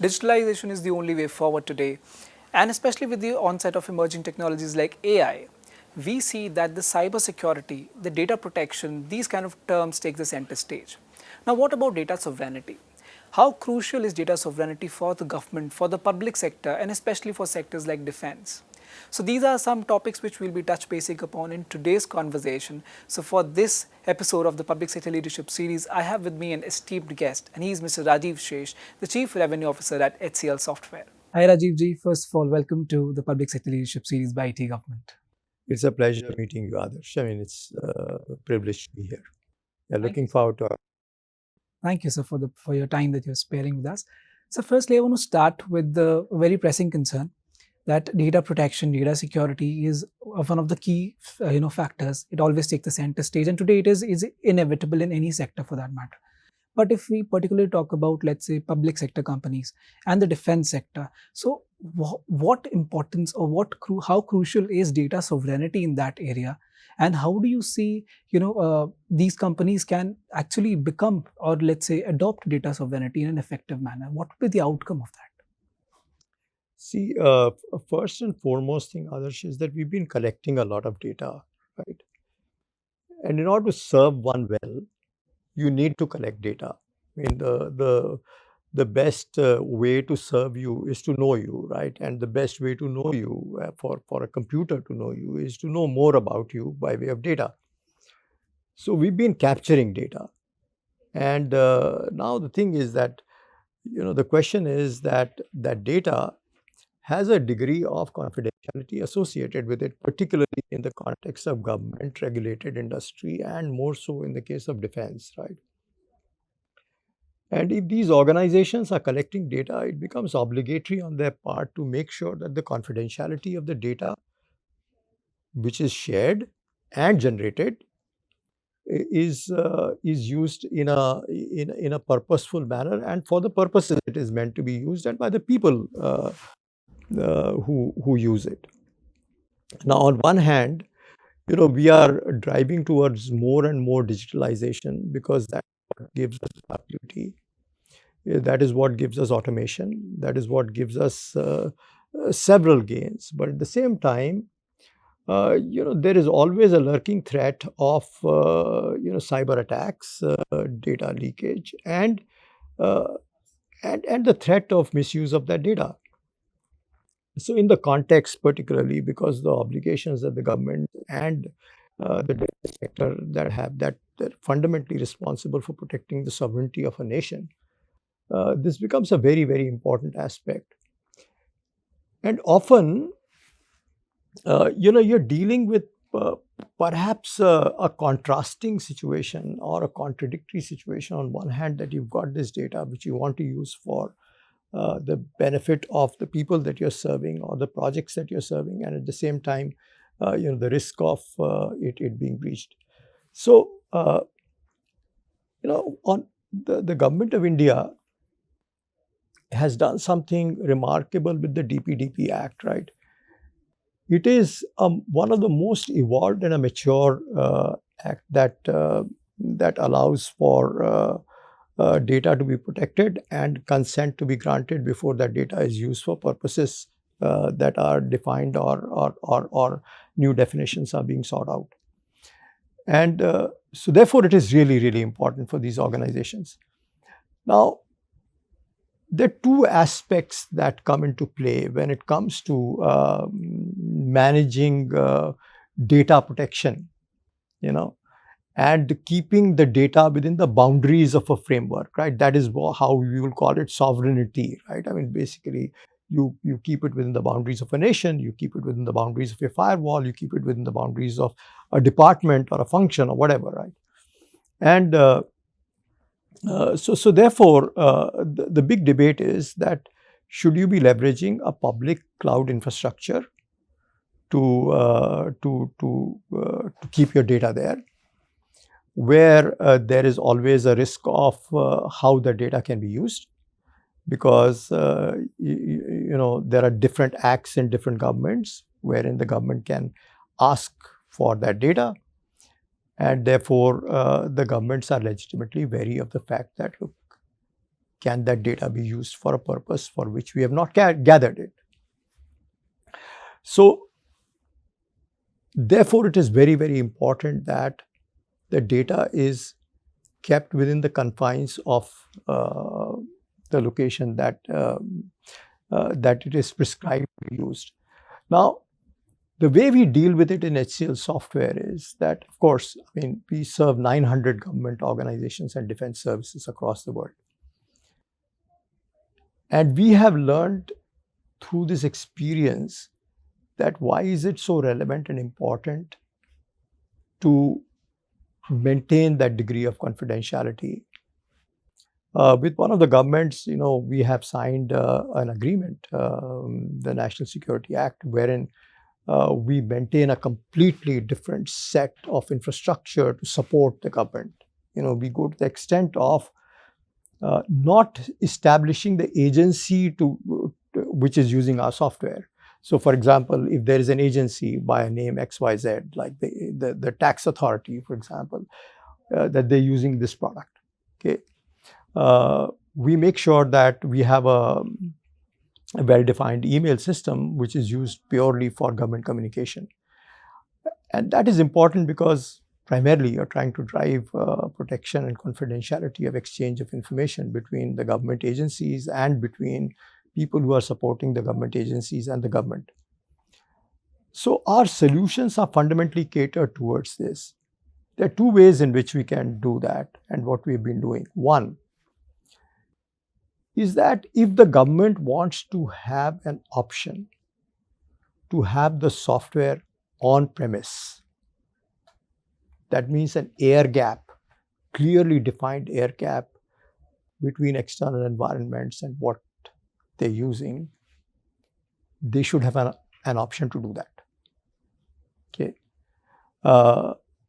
Digitalization is the only way forward today, and especially with the onset of emerging technologies like AI, we see that the cybersecurity, the data protection, these kind of terms take the center stage. Now, what about data sovereignty? How crucial is data sovereignty for the government, for the public sector, and especially for sectors like defense? So these are some topics which we'll be touch basing upon in today's conversation. So for this episode of the Public Sector Leadership Series, I have with me an esteemed guest, and he is Mr. Rajiv Shesh, the Chief Revenue Officer at HCLSoftware. Hi Rajiv ji, first of all, welcome to the Public Sector Leadership Series by ETGovernment. It's a pleasure meeting you, Adarsh. I mean, it's a privilege to be here. Yeah, looking forward to it. Thank you, sir, for your time that you're sparing with us. So firstly, I want to start with the very pressing concern that data protection, data security is one of the key factors. It always takes the center stage, and today it is inevitable in any sector for that matter. But if we particularly talk about, let's say, public sector companies and the defense sector, so what importance or how crucial is data sovereignty in that area? And how do you see, these companies can actually become, or let's say, adopt data sovereignty in an effective manner? What would be the outcome of that? See, first and foremost thing, Adarsh, is that we've been collecting a lot of data, right? And in order to serve one well, you need to collect data. I mean, the best way to serve you is to know you, right? And the best way to know you, for a computer to know you, is to know more about you by way of data. So we've been capturing data. And now the thing is that, the question is that data has a degree of confidentiality associated with it, particularly in the context of government regulated industry and more so in the case of defense, right? And if these organizations are collecting data, it becomes obligatory on their part to make sure that the confidentiality of the data which is shared and generated is used in a purposeful manner and for the purposes it is meant to be used and by the people who use it. Now, on one hand, we are driving towards more and more digitalization because that gives us productivity. That is what gives us automation. That is what gives us several gains. But at the same time, there is always a lurking threat of cyber attacks, data leakage, and the threat of misuse of that data. So in the context, particularly because the obligations that the government and the data sector that are fundamentally responsible for protecting the sovereignty of a nation, this becomes a very, very important aspect. And often, you're dealing with perhaps a contrasting situation or a contradictory situation. On one hand, that you've got this data which you want to use for the benefit of the people that you're serving or the projects that you're serving, and at the same time, the risk of it being breached. So, on the government of India has done something remarkable with the DPDP Act, right? It is one of the most evolved and a mature act that allows for data to be protected and consent to be granted before that data is used for purposes that are defined or new definitions are being sought out. And so therefore, it is really, really important for these organizations. Now, there are two aspects that come into play when it comes to managing data protection, and keeping the data within the boundaries of a framework, right? That is how we will call it sovereignty, right? I mean, basically, you keep it within the boundaries of a nation, you keep it within the boundaries of a firewall, you keep it within the boundaries of a department or a function or whatever, right? And so therefore, the big debate is that should you be leveraging a public cloud infrastructure to keep your data there, where there is always a risk of how the data can be used, because there are different acts in different governments wherein the government can ask for that data. And therefore, the governments are legitimately wary of the fact that, look, can that data be used for a purpose for which we have not gathered it? So, therefore, it is very, very important that the data is kept within the confines of the location that it is prescribed to be used. Now, the way we deal with it in HCLSoftware is that, of course, I mean, we serve 900 government organizations and defense services across the world. And we have learned through this experience that why is it so relevant and important to maintain that degree of confidentiality. With one of the governments, we have signed an agreement, the National Security Act, wherein we maintain a completely different set of infrastructure to support the government. We go to the extent of not establishing the agency which is using our software. So, for example, if there is an agency by a name XYZ, like the tax authority, for example, that they're using this product, okay, we make sure that we have a well-defined email system which is used purely for government communication. And that is important because primarily you're trying to drive protection and confidentiality of exchange of information between the government agencies and between people who are supporting the government agencies and the government. So our solutions are fundamentally catered towards this. There are two ways in which we can do that and what we've been doing. One is that if the government wants to have an option to have the software on premise, that means an air gap, clearly defined air gap between external environments and what they're using, they should have an option to do that. Okay,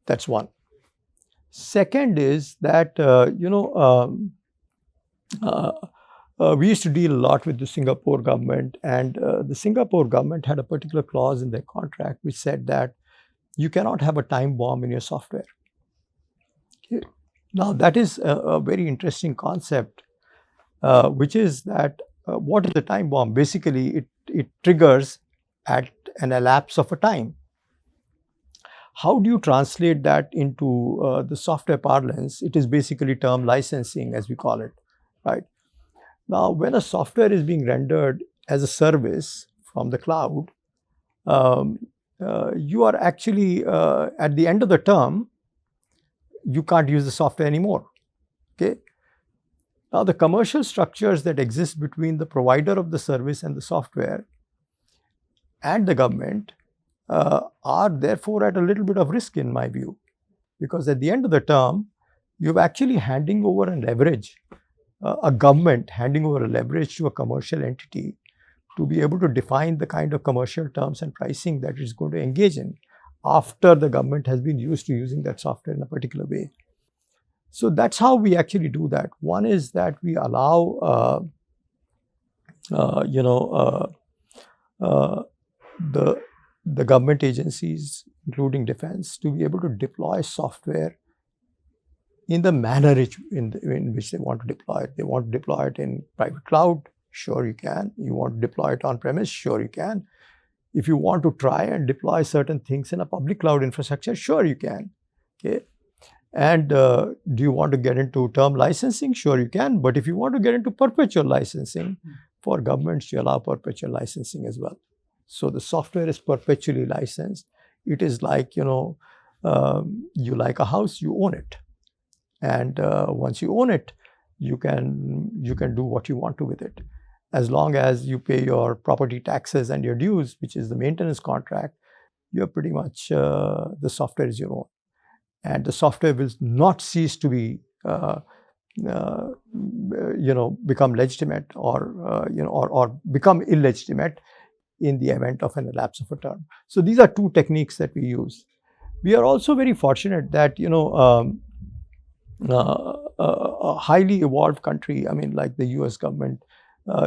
that's one. Second is that we used to deal a lot with the Singapore government, and the Singapore government had a particular clause in their contract which said that you cannot have a time bomb in your software. Okay. Now that is a very interesting concept, which is that what is the time bomb? Basically, it triggers at an elapse of a time. How do you translate that into the software parlance? It is basically term licensing, as we call it, right? Now, when a software is being rendered as a service from the cloud, you are actually, at the end of the term, you can't use the software anymore, okay? Now, the commercial structures that exist between the provider of the service and the software and the government are therefore at a little bit of risk in my view, because at the end of the term, you're actually handing over a leverage, a government handing over a leverage to a commercial entity to be able to define the kind of commercial terms and pricing that it's going to engage in after the government has been used to using that software in a particular way. So that's how we actually do that. One is that we allow the government agencies, including defense, to be able to deploy software in the manner in which they want to deploy it. They want to deploy it in private cloud, sure you can. You want to deploy it on premise, sure you can. If you want to try and deploy certain things in a public cloud infrastructure, sure you can. Okay. And do you want to get into term licensing? Sure you can. But if you want to get into perpetual licensing, for governments, you allow perpetual licensing as well. So the software is perpetually licensed. It is like, you like a house, you own it. And once you own it, you can do what you want to with it. As long as you pay your property taxes and your dues, which is the maintenance contract, you're pretty much, the software is your own. And the software will not cease to be, become legitimate or become illegitimate in the event of an elapse of a term. So these are two techniques that we use. We are also very fortunate that, a highly evolved country, I mean, like the US government,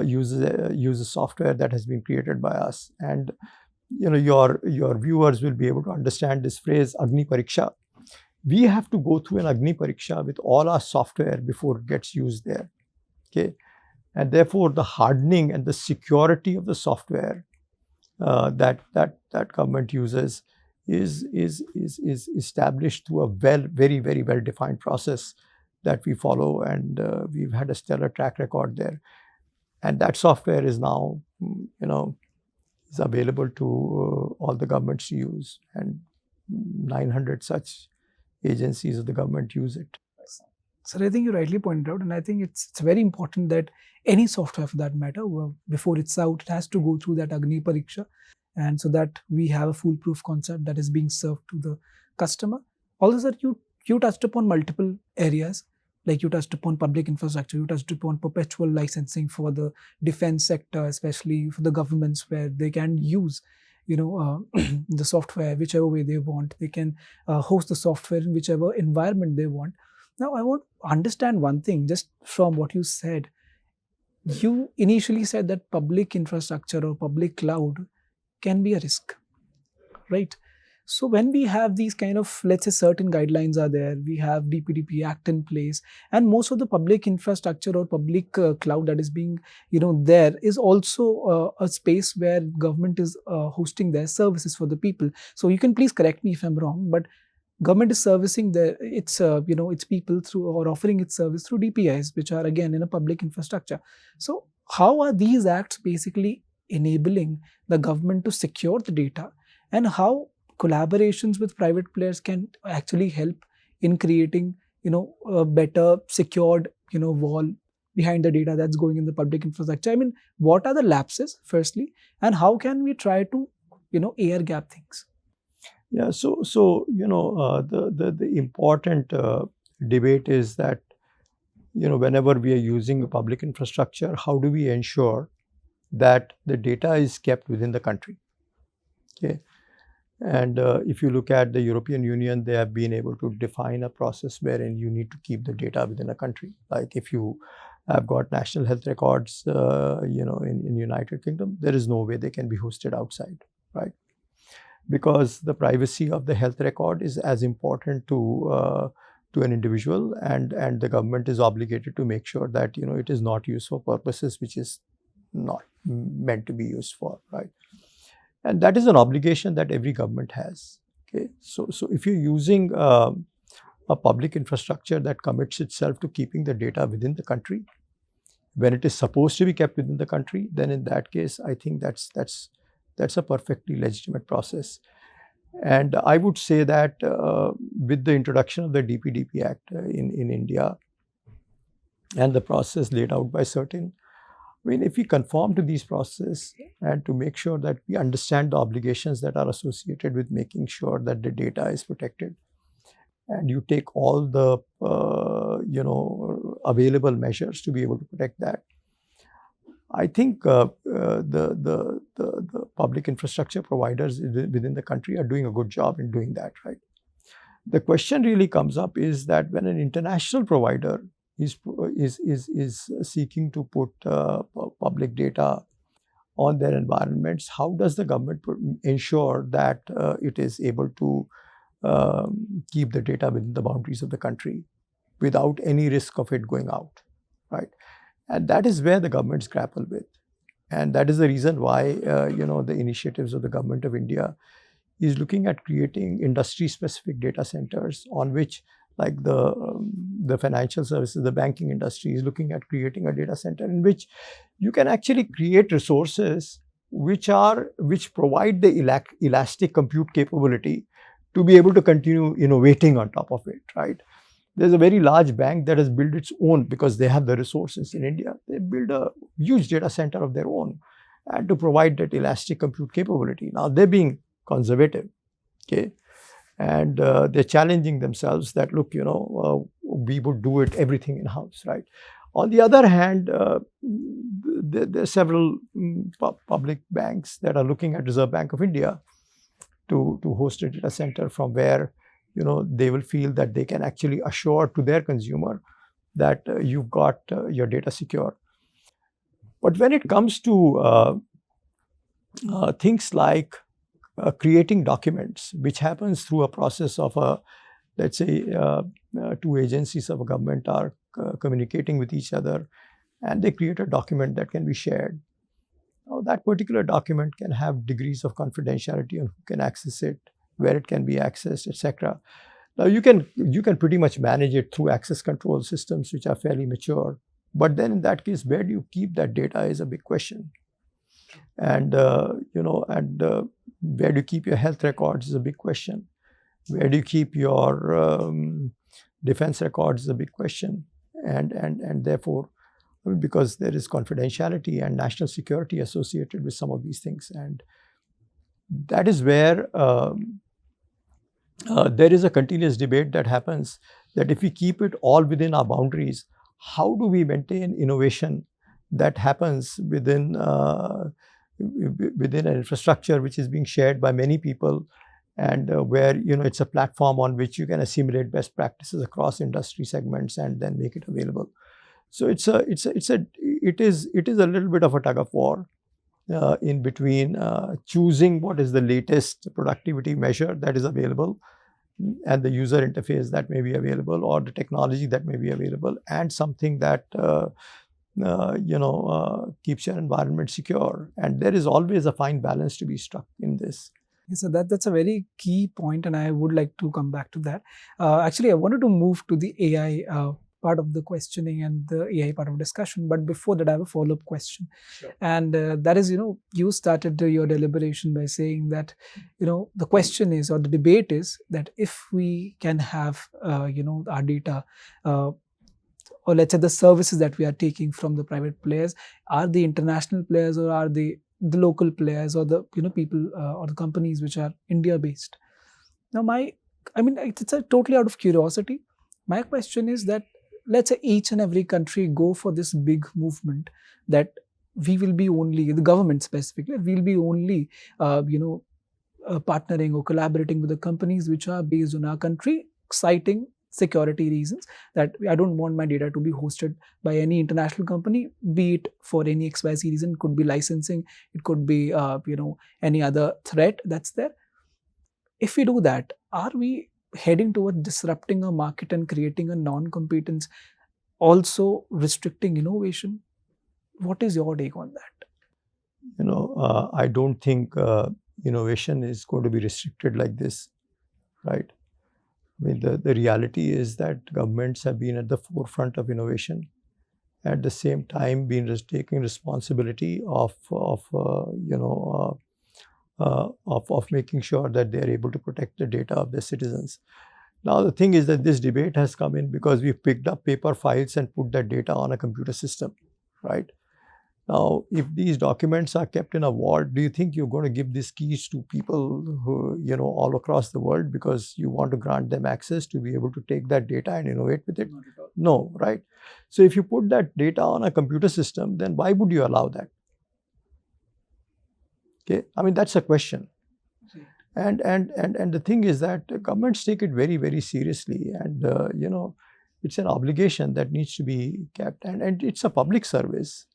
uses software that has been created by us. And your viewers will be able to understand this phrase Agni Pariksha. We have to go through an Agni Pariksha with all our software before it gets used there. Okay, and therefore the hardening and the security of the software that government uses is established through a very well defined process that we follow, and we've had a stellar track record there. And that software is now, is available to all the governments to use, and 900 such agencies of the government use it. So I think you rightly pointed out, and I think it's very important that any software, for that matter, before it's out, it has to go through that Agni Pariksha, and so that we have a foolproof concept that is being served to the customer. Also, sir, you touched upon multiple areas, like you touched upon public infrastructure, you touched upon perpetual licensing for the defense sector, especially for the governments, where they can use the software whichever way they want. They can host the software in whichever environment they want. Now, I want to understand one thing just from what you said. You initially said that public infrastructure or public cloud can be a risk, right? So when we have these kind of, let's say, certain guidelines are there, we have DPDP Act in place, and most of the public infrastructure or public cloud that is being, there is also a space where government is hosting their services for the people. So you can please correct me if I'm wrong, but government is servicing its people through, or offering its service through DPIs, which are again in a public infrastructure. So how are these acts basically enabling the government to secure the data, and how collaborations with private players can actually help in creating a better secured wall behind the data that's going in the public infrastructure? I mean, what are the lapses firstly, and how can we try to air gap things? Yeah, so the important debate is that whenever we are using a public infrastructure, how do we ensure that the data is kept within the country? Okay, and if you look at the European Union, they have been able to define a process wherein you need to keep the data within a country. Like if you have got national health records, in United Kingdom, there is no way they can be hosted outside, right? Because the privacy of the health record is as important to an individual, and the government is obligated to make sure that it is not used for purposes which is not meant to be used for, right? And that is an obligation that every government has. Okay, so if you're using a public infrastructure that commits itself to keeping the data within the country when it is supposed to be kept within the country, then in that case, I think that's a perfectly legitimate process. And I would say that with the introduction of the DPDP Act in India and the process laid out by certain, I mean, if we conform to these processes and to make sure that we understand the obligations that are associated with making sure that the data is protected, and you take all the available measures to be able to protect that, I think the public infrastructure providers within the country are doing a good job in doing that, right? The question really comes up is that when an international provider is seeking to put public data on their environments, how does the government ensure that it is able to keep the data within the boundaries of the country without any risk of it going out, right? And that is where the governments grapple with. And that is the reason why, the initiatives of the government of India is looking at creating industry-specific data centers on which, like the financial services, the banking industry is looking at creating a data center in which you can actually create resources which provide the elastic compute capability to be able to continue innovating on top of it, right? There's a very large bank that has built its own, because they have the resources in India. They build a huge data center of their own and to provide that elastic compute capability. Now they're being conservative, okay, and they're challenging themselves that, look, we would do everything in house, right? On the other hand, there are several public banks that are looking at Reserve Bank of India to host a data center from where they will feel that they can actually assure to their consumer that you've got your data secure. But when it comes to things like creating documents, which happens through a process of let's say, two agencies of a government are communicating with each other, and they create a document that can be shared. Now, that particular document can have degrees of confidentiality on who can access it, where it can be accessed, etc. Now, you can pretty much manage it through access control systems, which are fairly mature. But then, in that case, where do you keep that data is a big question. And where do you keep your health records is a big question. Where do you keep your defense records is a big question. And therefore, because there is confidentiality and national security associated with some of these things. And that is where there is a continuous debate that happens, that if we keep it all within our boundaries, how do we maintain innovation that happens within an infrastructure which is being shared by many people, and where it's a platform on which you can assimilate best practices across industry segments and then make it available. So it is a little bit of a tug of war in between choosing what is the latest productivity measure that is available, and the user interface that may be available, or the technology that may be available, and something that keeps your environment secure. And there is always a fine balance to be struck in this. So that's a very key point, and I would like to come back to that. Actually, I wanted to move to the AI part of the questioning and the AI part of discussion. But before that, I have a follow-up question. Sure. And that is, you started your deliberation by saying that, the question is, or the debate is, that if we can have, our data, or let's say the services that we are taking from the private players, are the international players, or are the local players, or the people or the companies which are India based? Now it's a totally out of curiosity. My question is that, let's say each and every country go for this big movement that we will be only, the government specifically, will be only partnering or collaborating with the companies which are based on our country, citing security reasons, that I don't want my data to be hosted by any international company, be it for any XYZ reason. It could be licensing, it could be any other threat that's there. If we do that, are we heading towards disrupting a market and creating a non-competence, also restricting innovation? What is your take on that? I don't think innovation is going to be restricted like this, right? I mean, the reality is that governments have been at the forefront of innovation, at the same time taking responsibility of making sure that they are able to protect the data of their citizens. Now, the thing is that this debate has come in because we've picked up paper files and put that data on a computer system, right? Now, if these documents are kept in a vault, do you think you're going to give these keys to people who, all across the world, because you want to grant them access to be able to take that data and innovate with it? No, right? So if you put that data on a computer system, then why would you allow that? Okay, I mean, that's a question. And the thing is that governments take it very, very seriously, and it's an obligation that needs to be kept, and it's a public service.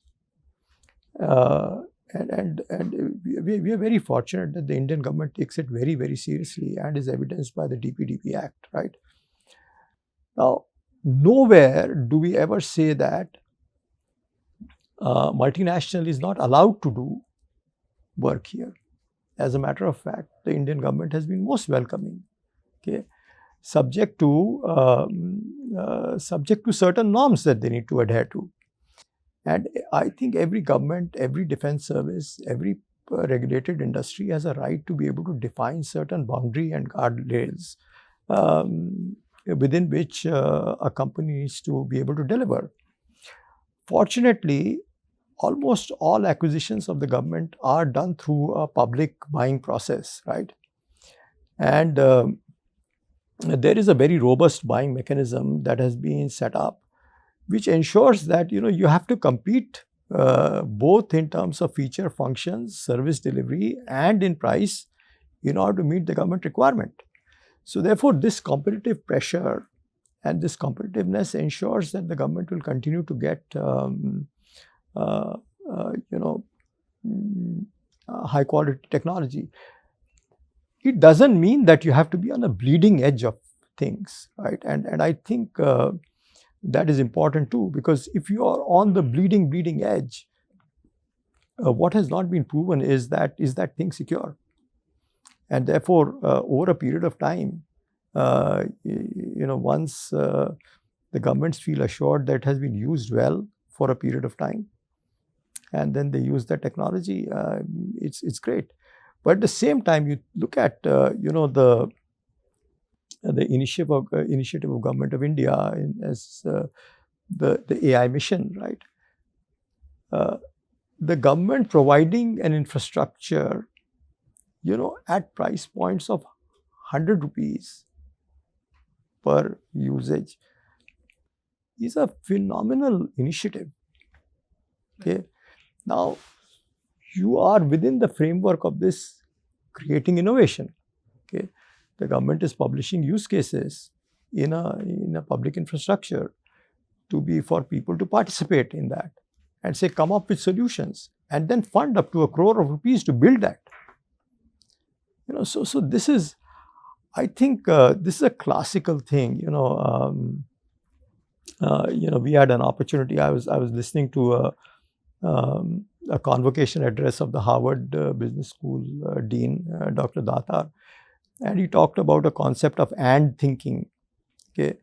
And we are very fortunate that the Indian government takes it very, very seriously, and is evidenced by the DPDP Act, right? Now, nowhere do we ever say that multinational is not allowed to do work here. As a matter of fact, the Indian government has been most welcoming, okay, subject to certain norms that they need to adhere to. And I think every government, every defense service, every regulated industry has a right to be able to define certain boundary and guardrails within which a company needs to be able to deliver. Fortunately, almost all acquisitions of the government are done through a public buying process, right? And there is a very robust buying mechanism that has been set up, which ensures that you have to compete both in terms of feature, functions, service delivery, and in price in order to meet the government requirement. So therefore, this competitive pressure and this competitiveness ensures that the government will continue to get high quality technology. it doesn't mean that you have to be on the bleeding edge of things, right? And I think that is important too, because if you are on the bleeding edge, what has not been proven is that thing secure, and therefore over a period of time, once the governments feel assured that it has been used well for a period of time, and then they use the technology, it's great. But at the same time, you look at the initiative of Government of India as the AI mission, right? The government providing an infrastructure, at price points of 100 rupees per usage is a phenomenal initiative. Okay, now you are within the framework of this creating innovation. Okay, the government is publishing use cases in a public infrastructure to be for people to participate in that and say come up with solutions and then fund up to 1 crore of rupees to build that. So this is, I think, this is a classical thing. We had an opportunity. I was listening to a convocation address of the Harvard Business School Dean, Dr. Datar, and he talked about a concept of and thinking. Okay,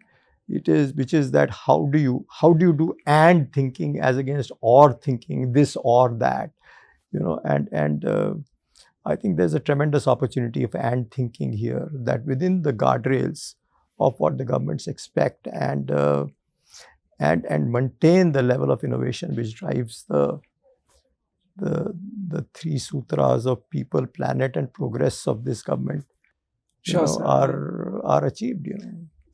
which is that how do you do and thinking as against or thinking this or that, and I think there's a tremendous opportunity of and thinking here, that within the guardrails of what the governments expect and maintain the level of innovation which drives the three sutras of people, planet, and progress of this government, Sure, sir. are achieved.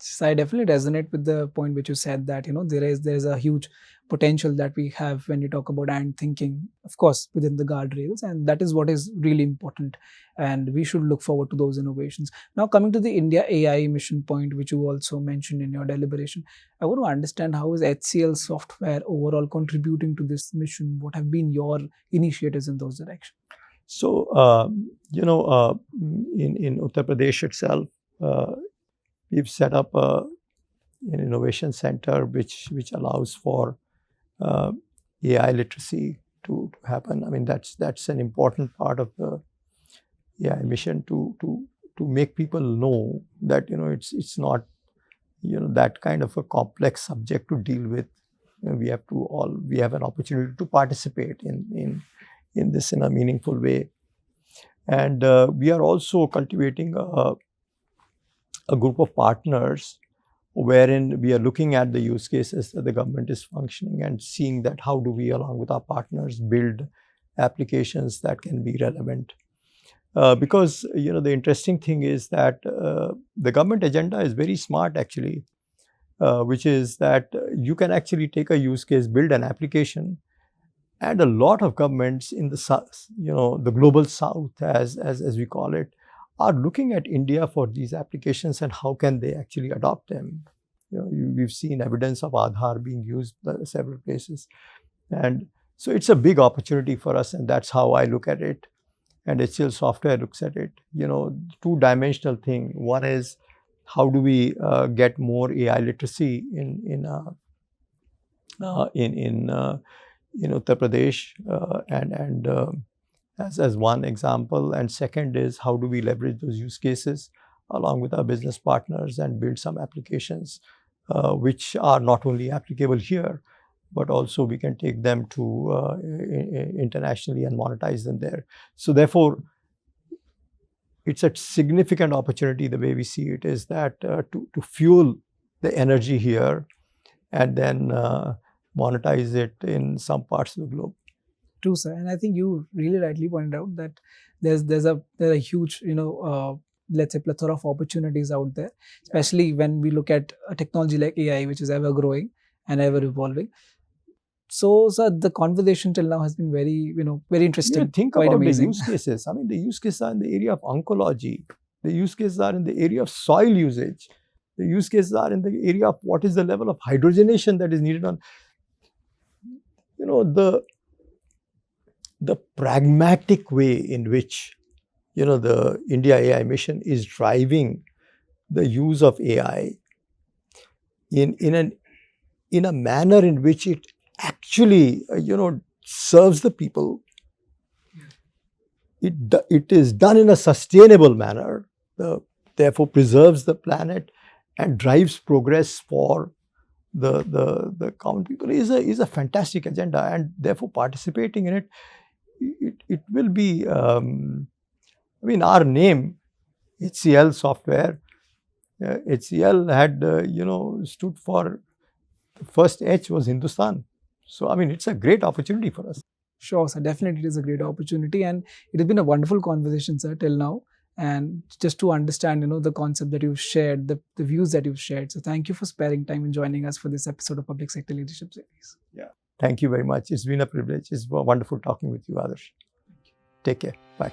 So I definitely resonate with the point which you said that there is a huge potential that we have when you talk about and thinking, of course, within the guardrails, and that is what is really important. And we should look forward to those innovations. Now, coming to the India AI mission point, which you also mentioned in your deliberation, I want to understand how is HCLSoftware overall contributing to this mission? What have been your initiatives in those directions? So, in Uttar Pradesh itself, we've set up an innovation center which allows for AI literacy to happen. I mean, that's an important part of the AI mission to make people know that it's not that kind of a complex subject to deal with. We have an opportunity to participate in this in a meaningful way, and we are also cultivating a group of partners wherein we are looking at the use cases that the government is functioning and seeing that how do we, along with our partners, build applications that can be relevant. Because the interesting thing is that the government agenda is very smart actually, which is that you can actually take a use case, build an application, and a lot of governments in the south, the global south, as we call it, are looking at India for these applications and how can they actually adopt them. We've seen evidence of Aadhaar being used by several places, and so it's a big opportunity for us, and that's how I look at it. And HCLSoftware looks at it. Two-dimensional thing. One is how do we get more AI literacy in Uttar Pradesh, and as one example, and second is how do we leverage those use cases along with our business partners and build some applications which are not only applicable here, but also we can take them to internationally and monetize them there. So therefore, it's a significant opportunity. The way we see it is that to fuel the energy here and then monetize it in some parts of the globe. True, sir. And I think you really rightly pointed out that there are a huge, let's say, plethora of opportunities out there, especially when we look at a technology like AI, which is ever growing and ever evolving. So, sir, the conversation till now has been very, very interesting. Think quite about amazing. the use cases. I mean, the use cases are in the area of oncology. The use cases are in the area of soil usage. The use cases are in the area of what is the level of hydrogenation that is needed on, the pragmatic way in which, the India AI mission is driving the use of AI in a manner in which it actually serves the people. It is done in a sustainable manner, therefore preserves the planet and drives progress for the common people is a fantastic agenda, and therefore participating in it will be. Our name HCLSoftware. HCL had stood for, the first H was Hindustan. So it's a great opportunity for us. Sure, sir. Definitely, it is a great opportunity, and it has been a wonderful conversation, sir, till now. And just to understand, the concept that you've shared, the views that you've shared. So, thank you for sparing time and joining us for this episode of Public Sector Leadership Series. Yeah. Thank you very much. It's been a privilege. It's wonderful talking with you, Adarsh. Take care. Bye.